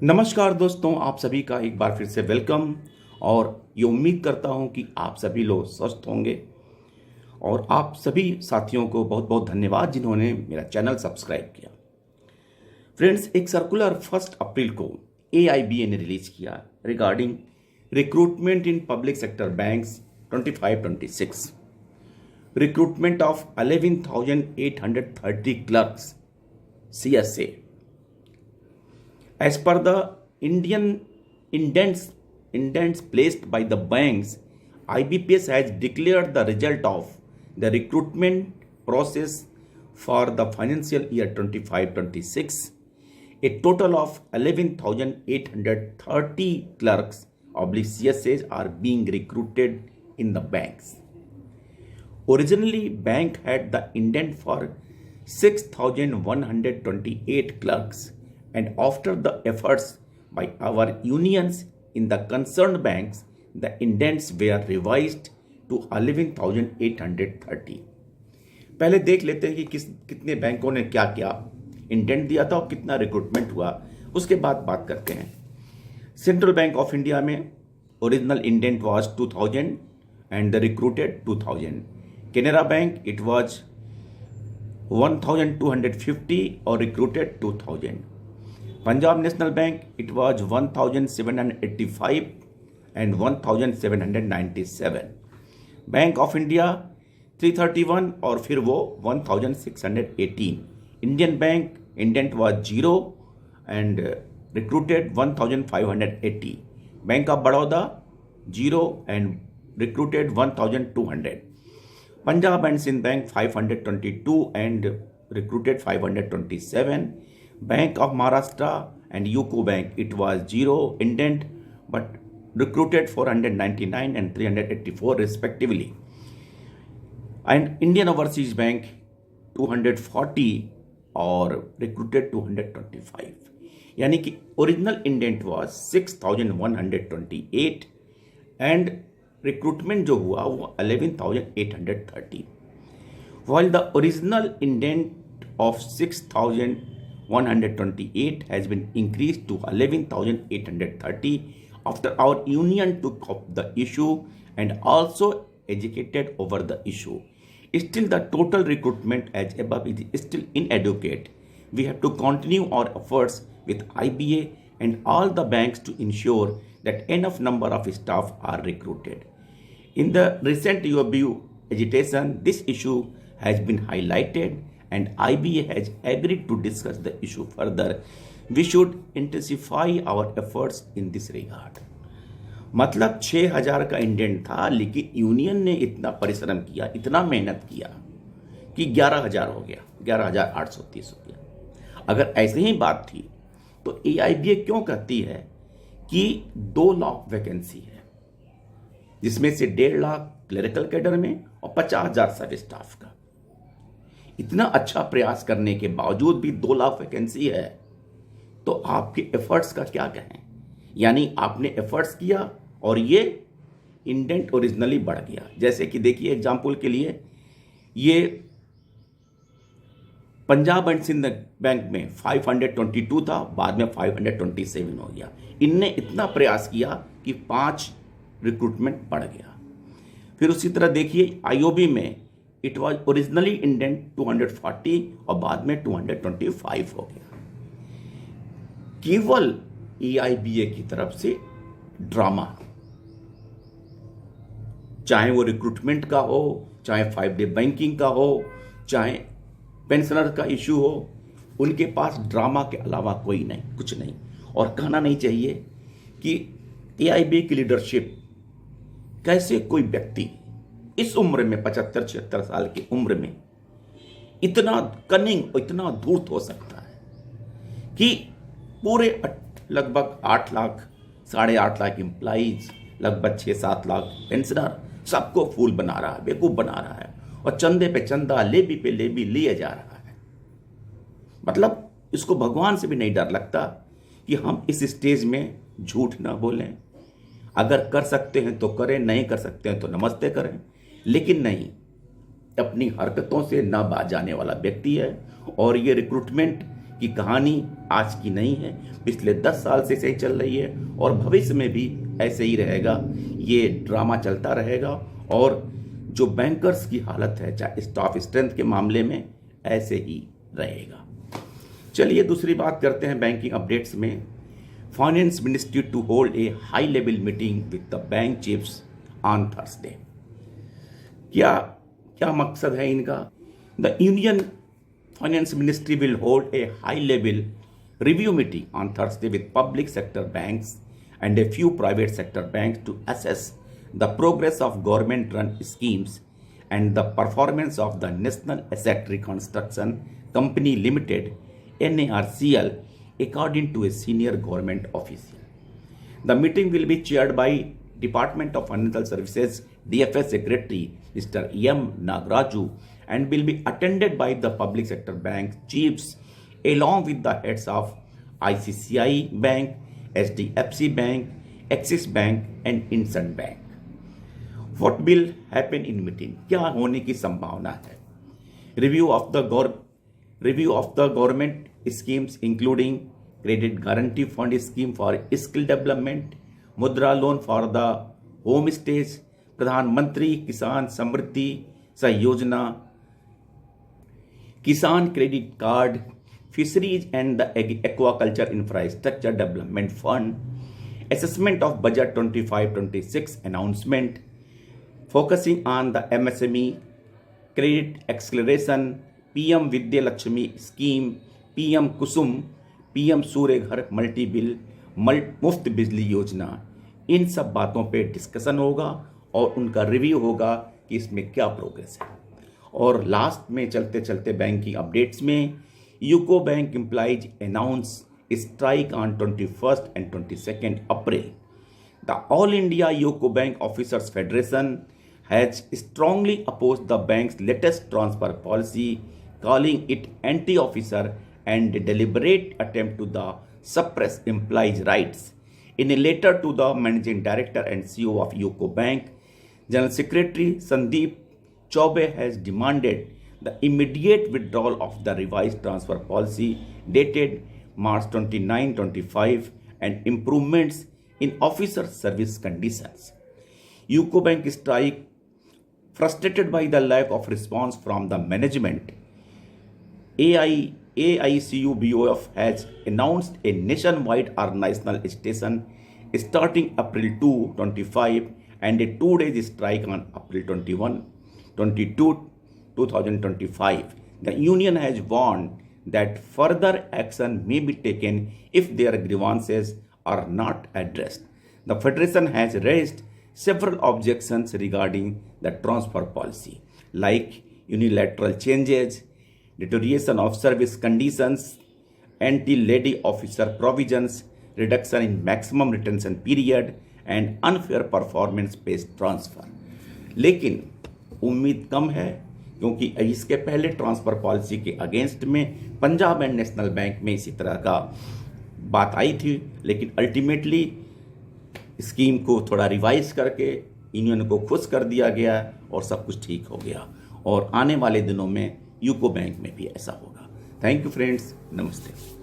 नमस्कार दोस्तों, आप सभी का एक बार फिर से वेलकम। और ये उम्मीद करता हूँ कि आप सभी लोग स्वस्थ होंगे। और आप सभी साथियों को बहुत बहुत धन्यवाद जिन्होंने मेरा चैनल सब्सक्राइब किया। फ्रेंड्स, एक सर्कुलर 1 अप्रैल को AIBA ने रिलीज किया regarding recruitment in public sector banks 25-26, recruitment of 11,830 clerks CSA. As per the Indian indents placed by the banks, IBPS has declared the result of the recruitment process for the financial year 25-26. A total of 11,830 clerks /CSAs are being recruited in the banks. Originally, bank had the indent for 6,128 clerks. And after the efforts by our unions in the concerned banks, the indents were revised to 11,830. पहले देख लेते हैं कि कितने बैंकों ने क्या क्या इंडेंट दिया था और कितना रिक्रूटमेंट हुआ, उसके बाद बात करते हैं। सेंट्रल बैंक ऑफ इंडिया में original indent was 2000 and the recruited 2000. Canara bank it was 1250 और recruited 2000. Punjab National Bank, it was 1,785 and 1,797. Bank of India 331 और फिर वो 1,618. Indian Bank indent was 0 and recruited 1,580. Bank of Baroda 0 and recruited 1,200. Punjab and Sindh Bank 522 and recruited 527. Bank of Maharashtra and UCO Bank, it was 0 indent but recruited 499 and 384 respectively. And Indian Overseas Bank 240 और recruited 225. यानी कि original indent was 6,128 and recruitment जो हुआ वो 11,830. While the original indent of 6,128 has been increased to 11,830 after our union took up the issue and also educated over the issue. Still, the total recruitment as above is still inadequate. We have to continue our efforts with IBA and all the banks to ensure that enough number of staff are recruited. In the recent UABU agitation, this issue has been highlighted and IBA has agreed to discuss the issue further. We should intensify our efforts in this regard. मतलब 6,000 का indent था, लेकिन union ने इतना परिश्रम किया, इतना मेहनत किया कि 11,000 हो गया, 11,830 हो गया। अगर ऐसे ही बात थी तो AIBA क्यों कहती है कि 2 लाख वैकेंसी है, जिसमें से 1.5 लाख क्लरिकल कैडर में और 50,000 सब स्टाफ का। इतना अच्छा प्रयास करने के बावजूद भी 2 लाख वैकेंसी है, तो आपके एफर्ट्स का क्या कहें। यानी आपने एफर्ट्स किया और ये इंडेंट ओरिजिनली बढ़ गया। जैसे कि देखिए एग्जाम्पल के लिए, ये पंजाब एंड सिंध बैंक में 522 था, बाद में 527 हो गया। इनने इतना प्रयास किया कि 5 रिक्रूटमेंट बढ़ गया। फिर उसी तरह देखिए IOB में इट वॉज ओरिजिनली इंडेंट 240 और बाद में 225 हो गया। केवल AIBA की तरफ से ड्रामा, चाहे वो रिक्रूटमेंट का हो, चाहे 5 डे बैंकिंग का हो, चाहे पेंशनर का इशू हो, उनके पास ड्रामा के अलावा कोई नहीं, कुछ नहीं। और कहना नहीं चाहिए कि AIBA की लीडरशिप, कैसे कोई व्यक्ति इस उम्र में 75-76 साल की उम्र में इतना कनिंग, इतना धूर्त हो सकता है कि पूरे लगभग 8 लाख, 8.5 लाख एम्प्लॉइज, लगभग 6-7 लाख पेंशनर, सबको फूल बना रहा है, बेवकूफ बना रहा है और चंदे पे चंदा, लेबी पे लेबी लिए जा रहा है। मतलब इसको भगवान से भी नहीं डर लगता कि हम इस स्टेज में झूठ ना बोलें। अगर कर सकते हैं तो करें, नहीं कर सकते हैं तो नमस्ते करें, लेकिन नहीं, अपनी हरकतों से ना बाज जाने वाला व्यक्ति है। और ये रिक्रूटमेंट कि कहानी आज की नहीं है, पिछले 10 साल से सही चल रही है और भविष्य में भी ऐसे ही रहेगा। ये ड्रामा चलता रहेगा और जो बैंकर्स की हालत है चाहे स्टाफ स्ट्रेंथ के मामले में ऐसे ही रहेगा। चलिए दूसरी बात करते हैं बैंकिंग अपडेट्स में। Finance ministry to hold a high level meeting with the bank chiefs on Thursday. क्या मकसद है इनका? The union finance ministry will hold a high level review meeting on Thursday with public sector banks and a few private sector banks to assess the progress of government-run schemes and the performance of the National Asset Reconstruction Company Limited (NARCL), according to a senior government official. The meeting will be chaired by Department of Financial Services DFS Secretary Mr. M. Nagaraju and will be attended by the public sector bank chiefs along with the heads of ICICI Bank, HDFC Bank, Axis Bank and Insan Bank. What will happen in meeting? क्या होने की संभावना है? Review of the government schemes including Credit Guarantee Fund scheme for skill development, Mudra loan for the home stays, प्रधानमंत्री किसान समृद्धि सहयोजना, किसान credit card, Fisheries and the Aquaculture Infrastructure Development Fund, assessment of Budget 25-26 announcement, focusing on the MSME, credit acceleration, PM Vidya Lakshmi scheme, PM Kusum, PM सूर्य घर multi bill, मुफ्त बिजली योजना, इन सब बातों पे डिस्कशन होगा और उनका रिव्यू होगा कि इसमें क्या प्रोग्रेस है। और लास्ट में चलते चलते बैंकिंग अपडेट्स में UCO Bank employees announce strike on 21st and 22nd April. The All India UCO Bank Officers Federation has strongly opposed the bank's latest transfer policy, calling it anti-officer and deliberate attempt to suppress employees' rights. In a letter to the Managing Director and CEO of UCO Bank, General Secretary Sandeep Chaubey has demanded the immediate withdrawal of the revised transfer policy dated March 29-25 and improvements in officer service conditions. UCO Bank strike, frustrated by the lack of response from the management. AICU BOF has announced a nationwide organizational station starting April 2-25 and a 2-day strike on April 21-22 2025. The union has warned that further action may be taken if their grievances are not addressed. The Federation has raised several objections regarding the transfer policy, like unilateral changes, deterioration of service conditions, anti-lady officer provisions, reduction in maximum retention period, and unfair performance-based transfer. लेकिन उम्मीद कम है क्योंकि इसके पहले transfer policy के against में Punjab and national bank में इसी तरह का बात आई थी, लेकिन अल्टीमेटली स्कीम को थोड़ा रिवाइज करके यूनियन को खुश कर दिया गया और सब कुछ ठीक हो गया और आने वाले दिनों में यूको बैंक में भी ऐसा होगा। थैंक यू फ्रेंड्स, नमस्ते।